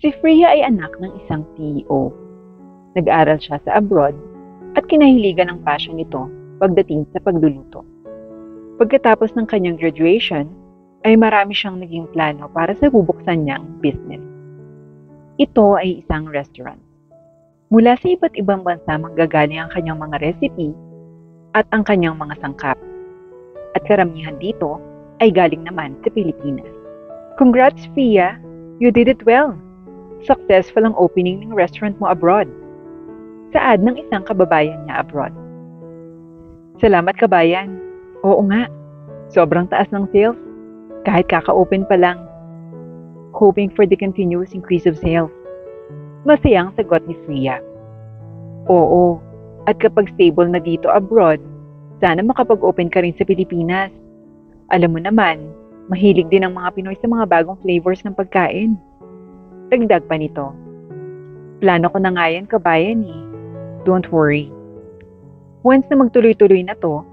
Si Freya ay anak ng isang CEO. Nag-aral siya sa abroad at kinahiligan ng passion nito pagdating sa pagluluto. Pagkatapos ng kanyang graduation, ay marami siyang naging plano para sa bubuksan niyang business. Ito ay isang restaurant. Mula sa iba't ibang bansa manggagaling ang kanyang mga recipe at ang kanyang mga sangkap. At karamihan dito ay galing naman sa Pilipinas. Congrats, Freya! You did it well! Successful ang opening ng restaurant mo abroad. Saad ng isang kababayan niya abroad. Salamat, kabayan. Oo nga, sobrang taas ng sales. Kahit kaka-open pa lang. Hoping for the continuous increase of sales. Masayang sagot ni Freya. Oo, at kapag stable na dito abroad, sana makapag-open ka rin sa Pilipinas. Alam mo naman, mahilig din ang mga Pinoy sa mga bagong flavors ng pagkain. Dagdag pa nito. Plano ko na nga yan, kabayan eh. Don't worry. Once na magtuloy-tuloy na to,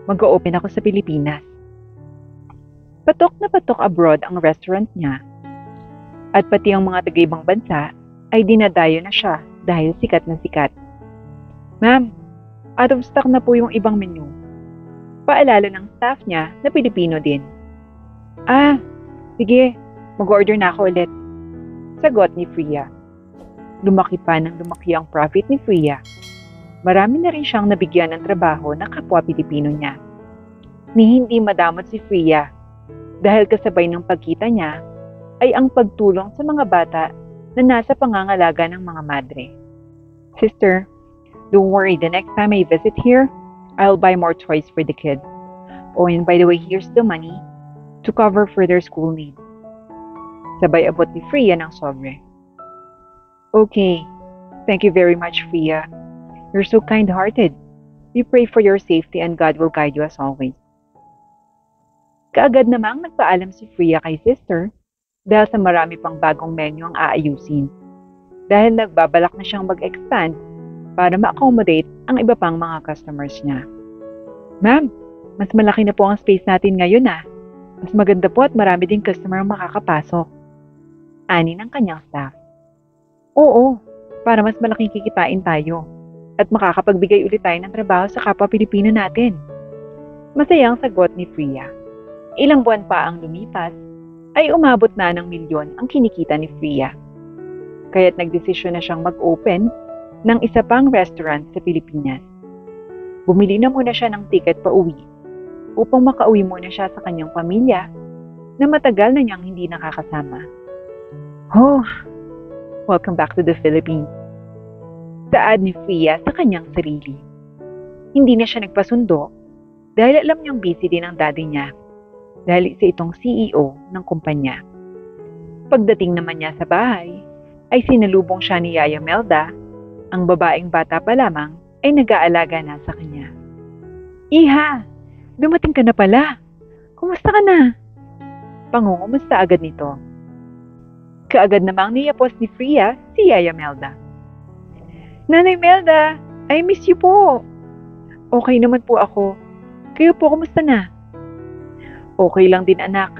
mag-o-open ako sa Pilipinas. Patok na patok abroad ang restaurant niya. At pati ang mga taga-ibang bansa ay dinadayo na siya dahil sikat na sikat. Ma'am, out of stock na po yung ibang menu. Paalala ng staff niya na Pilipino din. Ah, sige, mag-order na ako ulit. Sagot ni Freya. Lumaki pa ng lumaki ang profit ni Freya. Marami na rin siyang nabigyan ng trabaho na kapwa Pilipino niya. Ni hindi madamot si Freya dahil kasabay ng pagkita niya ay ang pagtulong sa mga bata na nasa pangangalaga ng mga madre. Sister, don't worry, the next time I visit here, I'll buy more toys for the kids. Oh, and by the way, here's the money to cover for their school needs. Sabay abot ni Freya ng sobre. Okay, thank you very much, Freya. You're so kind-hearted. We pray for your safety and God will guide you as always. Kaagad namang nagpaalam si Freya kay sister dahil sa marami pang bagong menu ang aayusin. Dahil nagbabalak na siyang mag-expand para ma-accommodate ang iba pang mga customers niya. Ma'am, mas malaki na po ang space natin ngayon ah. Mas maganda po at marami ding customer ang makakapasok. Ani ng kanyang staff. Oo, para mas malaking kikitain tayo at makakapagbigay ulit tayo ng trabaho sa kapwa Pilipino natin. Masayang sagot ni Freya. Ilang buwan pa ang lumipas, ay umabot na ng milyon ang kinikita ni Freya. Kaya't nagdesisyon na siyang mag-open ng isa pang restaurant sa Pilipinas. Bumili na muna siya ng ticket pa uwi upang makauwi muna siya sa kanyang pamilya na matagal na niyang hindi nakakasama. Oh, welcome back to the Philippines. Saad ni Freya sa kanyang sarili. Hindi na siya nagpasundo dahil alam niyang busy din ang daddy niya dahil isa itong CEO ng kumpanya. Pagdating naman niya sa bahay, ay sinalubong siya ni Yaya Melda, ang babaeng bata pa lamang ay nag-aalaga na sa kanya. Iha, dumating ka na pala. Kumusta ka na? Pangungumusta agad nito. Kaagad namang niyapos ni Freya si Yaya Melda. Nanay Melda, I miss you po. Okay naman po ako. Kayo po, kumusta na? Okay lang din anak.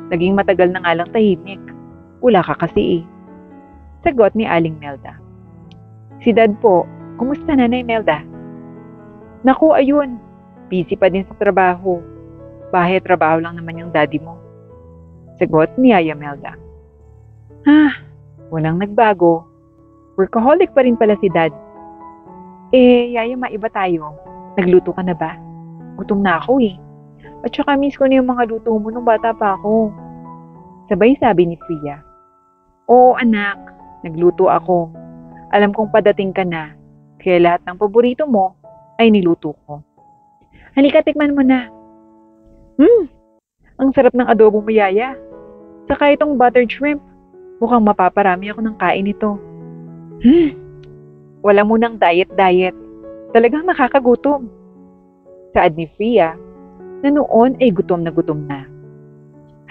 Naging matagal na nga lang tahimik. Wala ka kasi eh. Sagot ni Aling Melda. Si Dad po, kumusta Nanay Melda? Naku, ayun. Busy pa din sa trabaho. Bahay trabaho lang naman yung daddy mo. Sagot ni Yaya Melda. Walang nagbago. Workaholic pa rin pala si Dad. Yaya, maiba tayo. Nagluto ka na ba? Gutom na ako eh. At saka miss ko na yung mga luto mo nung bata pa ako. Sabay sabi ni Freya. Oo anak, nagluto ako. Alam kong padating ka na, kaya lahat ng paborito mo ay niluto ko. Halika, tikman mo na. Ang sarap ng adobo mo, Yaya. Saka itong buttered shrimp. Mukhang mapaparami ako ng kain ito. Wala munang diet. Talagang nakakagutom. Saad ni Freya na noon ay gutom na.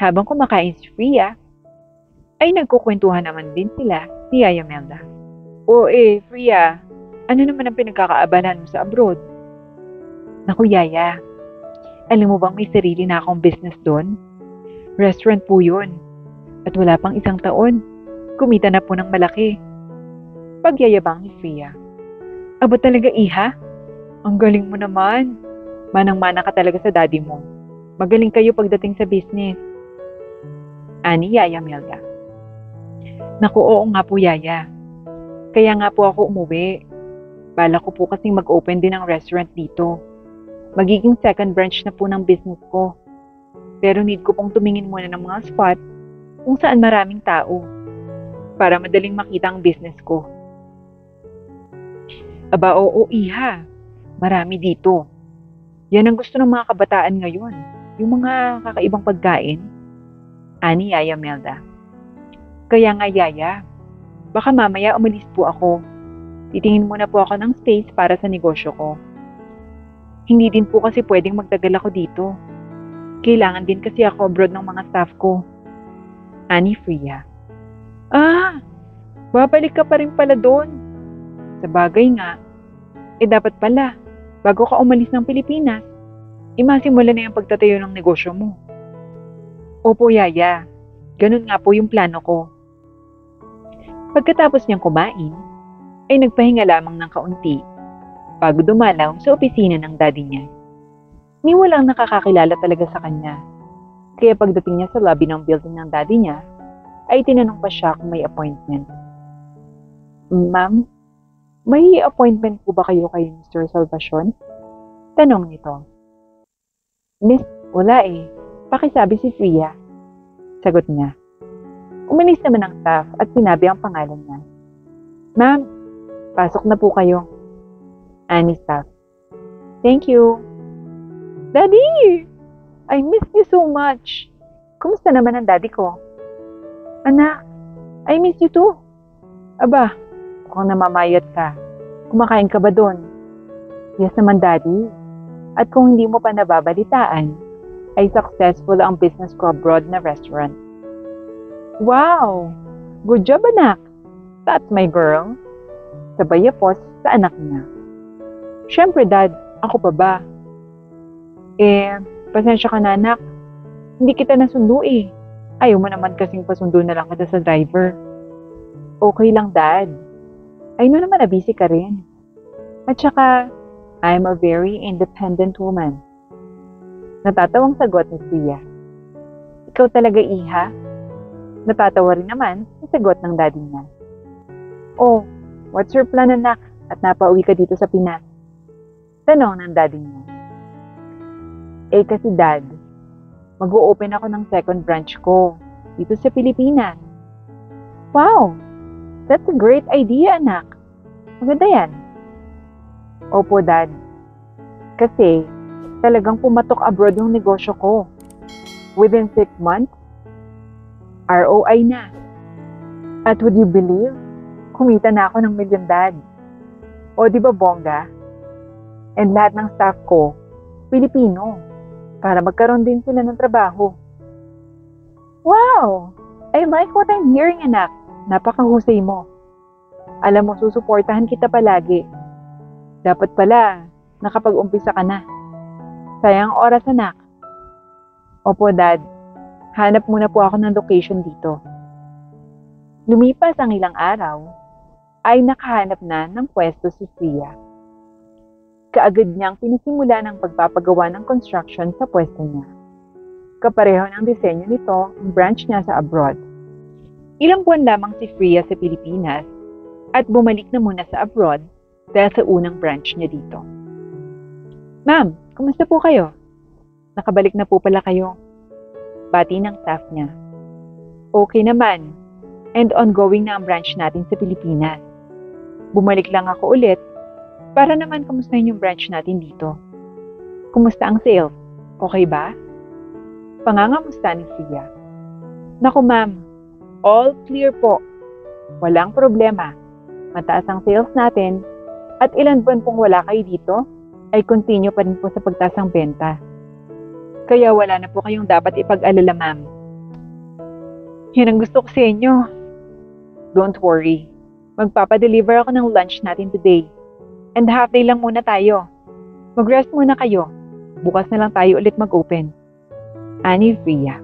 Habang kumakain si Freya, ay nagkukwentuhan naman din sila ni Yaya Melda. Freya, ano naman ang pinagkakaabalahan mo sa abroad? Naku Yaya, alam mo bang may sarili na akong business doon? Restaurant po yun. At wala pang 1 taon, kumita na po ng malaki. Pagyayabang ni Fia. Aba talaga iha? Ang galing mo naman. Manang-mana ka talaga sa daddy mo. Magaling kayo pagdating sa business. Ani Yaya Melda. Naku, oo nga po Yaya. Kaya nga po ako umuwi. Bala ko po kasing mag-open din ng restaurant dito. Magiging second branch na po ng business ko. Pero need ko pong tumingin muna ng mga spot kung saan maraming tao para madaling makita ang business ko. Aba oo iha, marami dito. Yan ang gusto ng mga kabataan ngayon, yung mga kakaibang pagkain. Ani Yaya Melda. Kaya nga Yaya, baka mamaya umalis po ako. Titingin muna po ako ng space para sa negosyo ko. Hindi din po kasi pwedeng magtagal ako dito. Kailangan din kasi ako abroad ng mga staff ko. Ani Fria. Babalik ka pa rin pala doon. Sa bagay nga, dapat pala, bago ka umalis ng Pilipinas, masimula na yung pagtatayo ng negosyo mo. Opo, Yaya. Ganun nga po yung plano ko. Pagkatapos niyang kumain, ay nagpahinga lamang ng kaunti bago dumalaw sa opisina ng daddy niya. Ni walang nakakakilala talaga sa kanya. Kaya pagdating niya sa lobby ng building ng daddy niya, ay tinanong pa siya kung may appointment. Ma'am, may appointment po ba kayo kay Mr. Salvacion? Tanong nito. Miss, wala eh. Pakisabi si Fria. Sagot niya. Umalis naman ang staff at sinabi ang pangalan niya. Ma'am, pasok na po kayo. Ani staff. Thank you. Daddy! I miss you so much. Kumusta naman ang daddy ko? Anak, I miss you too. Aba, mukhang namamayat ka. Kumakain ka ba doon? Yes naman, Daddy. At kung hindi mo pa nababalitaan, ay successful ang business ko abroad na restaurant. Wow! Good job, anak! That's my girl. Sabay yapos sa anak niya. Siyempre, Dad, ako pa ba? Pasensya ka na, anak. Hindi kita nasundo eh. Ayaw mo naman kasing pasundo na lang kita sa driver. Okay lang, Dad. I know naman na busy ka rin. At saka, I'm a very independent woman. Natatawang sagot ni Sia. Ikaw talaga, iha? Natatawa rin naman ang sagot ng daddy niya. Oh, what's your plan, anak? At napauwi ka dito sa Pinas? Tanong ng daddy niya. Kasi Dad, mag-o-open ako ng second branch ko dito sa Pilipinas. Wow! That's a great idea, anak. Maganda yan. Opo, Dad. Kasi, talagang pumatok abroad yung negosyo ko. Within 6 months, ROI na. At would you believe, kumita na ako ng $1 million, Dad. O di ba bongga? And lahat ng staff ko, Pilipino, para magkaroon din sila ng trabaho. Wow! I like what I'm hearing, anak. Napakahusay mo. Alam mo, susuportahan kita palagi. Dapat pala, nakapag-umpisa ka na. Sayang oras, anak. Opo, Dad. Hanap muna po ako ng location dito. Lumipas ang ilang araw, ay nakahanap na ng pwesto si Sia. Kaagad niyang pinisimula ng pagpapagawa ng construction sa pwesto niya. Kapareho ng disenyo nito ang branch niya sa abroad. Ilang buwan lamang si Fria sa Pilipinas at bumalik na muna sa abroad dahil sa unang branch niya dito. Ma'am, kumusta po kayo? Nakabalik na po pala kayo. Bati ng staff niya. Okay naman, and ongoing na ang branch natin sa Pilipinas. Bumalik lang ako ulit para naman kumustahin yung branch natin dito. Kumusta ang sales? Okay ba? Pangangamusta ni Fria. Naku ma'am, all clear po. Walang problema. Mataas ang sales natin at ilan buwan pong wala kayo dito ay continue pa rin po sa pagtaas ng benta. Kaya wala na po kayong dapat ipag-alala ma'am. Yun ang gusto ko sa inyo. Don't worry. Magpapadeliver ako ng lunch natin today. And half day lang muna tayo. Mag-rest muna kayo. Bukas na lang tayo ulit mag-open. Ani Fria.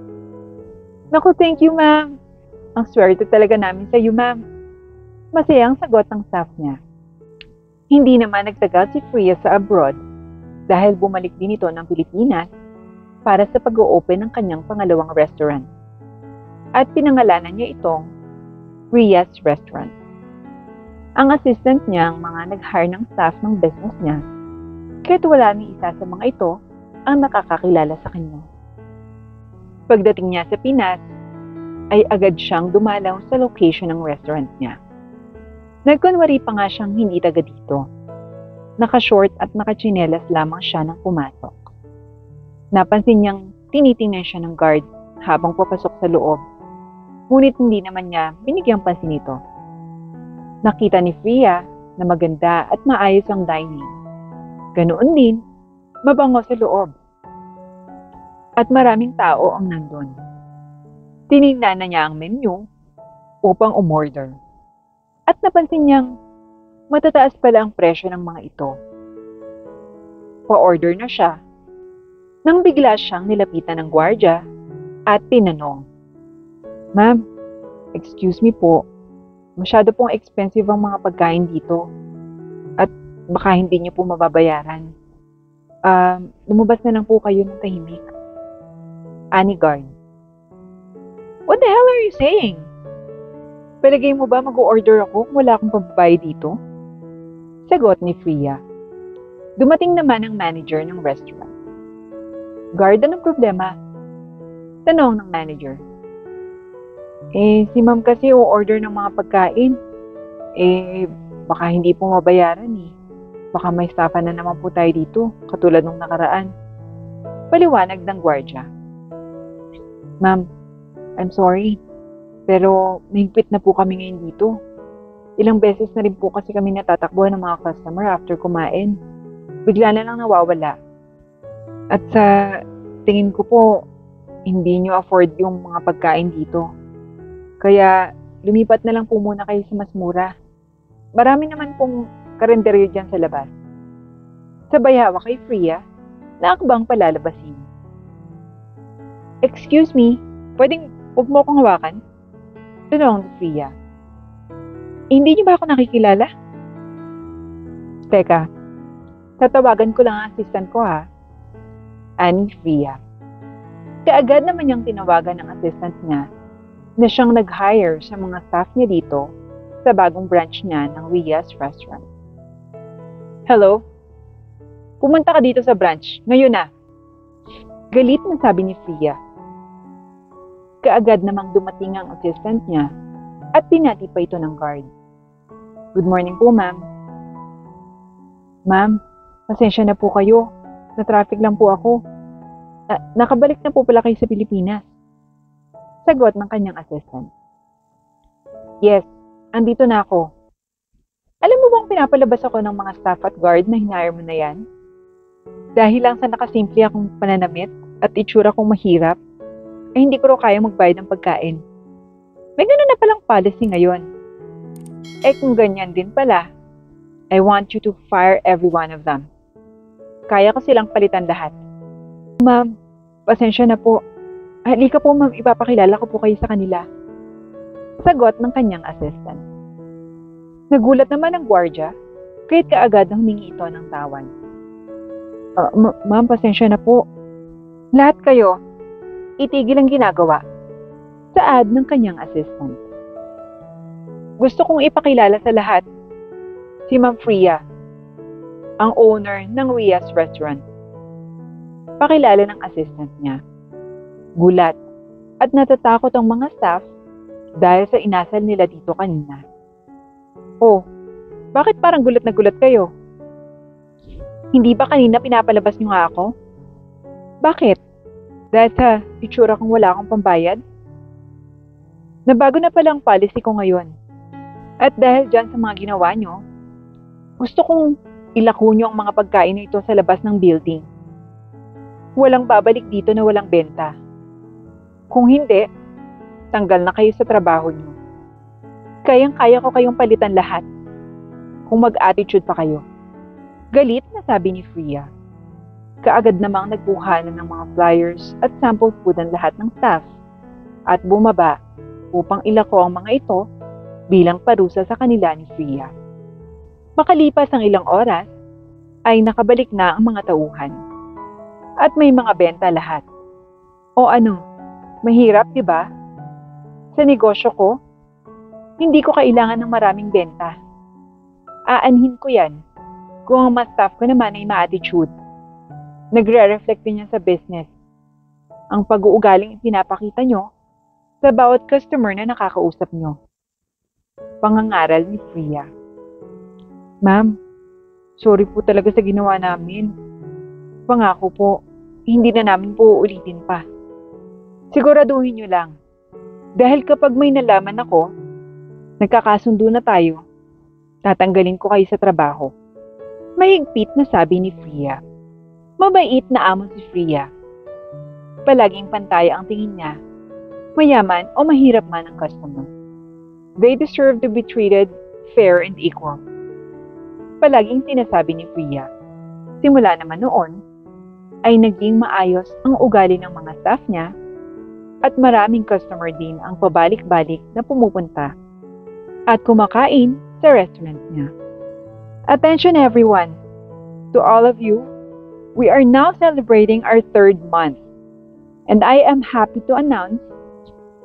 Naku, thank you ma'am. Ang swerte talaga namin sa iyo, ma'am. Masayang sagot ng staff niya. Hindi naman nagtagal si Freya sa abroad dahil bumalik din ito ng Pilipinas para sa pag-o-open ng kanyang pangalawang restaurant. At pinangalanan niya itong Freya's Restaurant. Ang assistant niya ang mga nag-hire ng staff ng business niya, kaya't wala ni isa sa mga ito ang nakakakilala sa kanya. Pagdating niya sa Pinas, ay agad siyang dumalaw sa location ng restaurant niya. Nagkunwari pa nga siyang hindi taga dito. Naka-short at naka-tsinelas lamang siya nang pumasok. Napansin niyang tinitingnan siya ng guard habang papasok sa loob. Ngunit hindi naman niya binigyang pansin ito. Nakita ni Freya na maganda at maayos ang dining. Ganoon din, mabango sa loob. At maraming tao ang nandun. Tinignan na niya ang menu upang umorder. At napansin niyang matataas pala ang presyo ng mga ito. Pa-order na siya nang bigla siyang nilapitan ng gwardya at tinanong, "Ma'am, excuse me po, masyado pong expensive ang mga pagkain dito at baka hindi niyo po mababayaran. Lumabas na lang po kayo ng tahimik." Ani guard. "What the hell are you saying? Palagay mo ba mag-o-order ako kung wala akong pambayad dito?" Sagot ni Freya. Dumating naman ang manager ng restaurant. "Guard, anong problema?" Tanong ng manager. Si ma'am kasi o-order ng mga pagkain. Baka hindi po mabayaran eh. Baka may estafa na naman po tayo dito, katulad nung nakaraan. Paliwanag ng gwardya. "Ma'am, I'm sorry, pero mahigpit na po kami ngayon dito. Ilang beses na rin po kasi kami natatakbuhan ng mga customer after kumain. Bigla na lang nawawala. At sa tingin ko po, hindi nyo afford yung mga pagkain dito. Kaya lumipat na lang po muna kayo sa mas mura. Marami naman pong karinderya dyan sa labas." Sabay hawak kay Freya na akbang palalabasin. "Excuse me, pwedeng huwag mo akong hawakan?" Tanong ni Freya. "Hindi niyo ba ako nakikilala?" "Teka, tatawagan ko lang ang assistant ko ha." Ani Freya. Kaagad naman niyang tinawagan ng assistant niya na siyang nag-hire sa mga staff niya dito sa bagong branch niya ng Ria's Restaurant. "Hello? Pumunta ka dito sa branch, ngayon na." Galit na sabi ni Freya. Kaagad namang dumating ang assistant niya at pinati pa ito ng guard. "Good morning po, ma'am." "Ma'am, pasensya na po kayo. Na-traffic lang po ako. Nakabalik na po pala kayo sa Pilipinas." Sagot ng kanyang assistant. "Yes, andito na ako. Alam mo bang pinapalabas ako ng mga staff at guard na hinire mo na yan? Dahil lang sa nakasimple akong pananamit at itsura kong mahirap, ay hindi ko raw kaya magbayad ng pagkain. May gano'n na palang policy ngayon. Kung ganyan din pala, I want you to fire every one of them. Kaya ko silang palitan lahat." "Ma'am, pasensya na po. Halika po ma'am, ipapakilala ko po kayo sa kanila." Sagot ng kanyang assistant. Nagulat naman ang gwardya, kaya't kaagad humingi ito ng tawan. Ma'am, pasensya na po. Lahat kayo, itigil ang ginagawa." Saad ng kanyang assistant. "Gusto kong ipakilala sa lahat si Ma'am Freya, ang owner ng Ria's Restaurant." Pakilala ng assistant niya. Gulat at natatakot ang mga staff dahil sa inasal nila dito kanina. "Oh, bakit parang gulat na gulat kayo? Hindi ba kanina pinapalabas niyo nga ako? Bakit? Dahil sa itsura kong wala akong pambayad? Nabago na pala ang policy ko ngayon. At dahil dyan sa mga ginawa nyo, gusto kong ilako nyo ang mga pagkain na ito sa labas ng building. Walang babalik dito na walang benta. Kung hindi, tanggal na kayo sa trabaho nyo. Kayang-kaya ko kayong palitan lahat kung mag-attitude pa kayo." Galit na sabi ni Freya. Kaagad namang nagbuhanan ng mga flyers at sample food ang lahat ng staff at bumaba upang ilako ang mga ito bilang parusa sa kanila ni Freya. Makalipas ang ilang oras, ay nakabalik na ang mga tauhan. At may mga benta lahat. O ano, mahirap, di ba? Sa negosyo ko, hindi ko kailangan ng maraming benta. Aanhin ko yan kung ang mga staff ko naman ay ma-attitude. Nagre-reflect din yan sa business. Ang pag-uugaling pinapakita nyo sa bawat customer na nakakausap nyo. Pangangaral ni Freya. Ma'am, sorry po talaga sa ginawa namin. Pangako po, hindi na namin po uulitin pa. Siguraduhin nyo lang. Dahil kapag may nalaman ako, nagkakasundo na tayo, tatanggalin ko kayo sa trabaho. Mahigpit na sabi ni Freya. Mabait na amo si Freya. Palaging pantay ang tingin niya, mayaman o mahirap man ang customer. They deserve to be treated fair and equal. Palaging sinasabi ni Freya. Simula naman noon, ay naging maayos ang ugali ng mga staff niya at maraming customer din ang pabalik-balik na pumupunta at kumakain sa restaurant niya. Attention everyone! To all of you, we are now celebrating our 3rd month, and I am happy to announce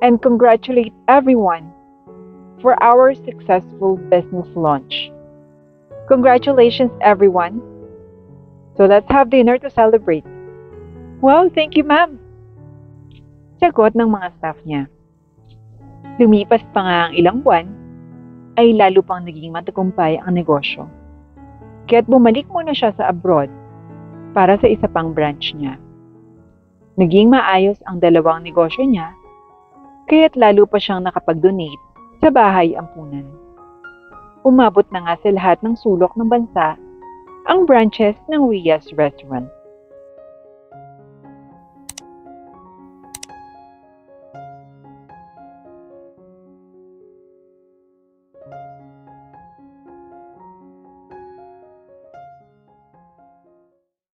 and congratulate everyone for our successful business launch. Congratulations everyone! So let's have dinner to celebrate. Wow, thank you ma'am! Sagot ng mga staff niya. Lumipas pa nga ang ilang buwan, ay lalo pang naging matagumpay ang negosyo. Kaya't bumalik muna siya sa abroad para sa isa pang branch niya. Naging maayos ang dalawang negosyo niya, kaya't lalo pa siyang nakapag-donate sa bahay ampunan. Umabot na nga sa lahat ng sulok ng bansa ang branches ng Ria's Restaurant.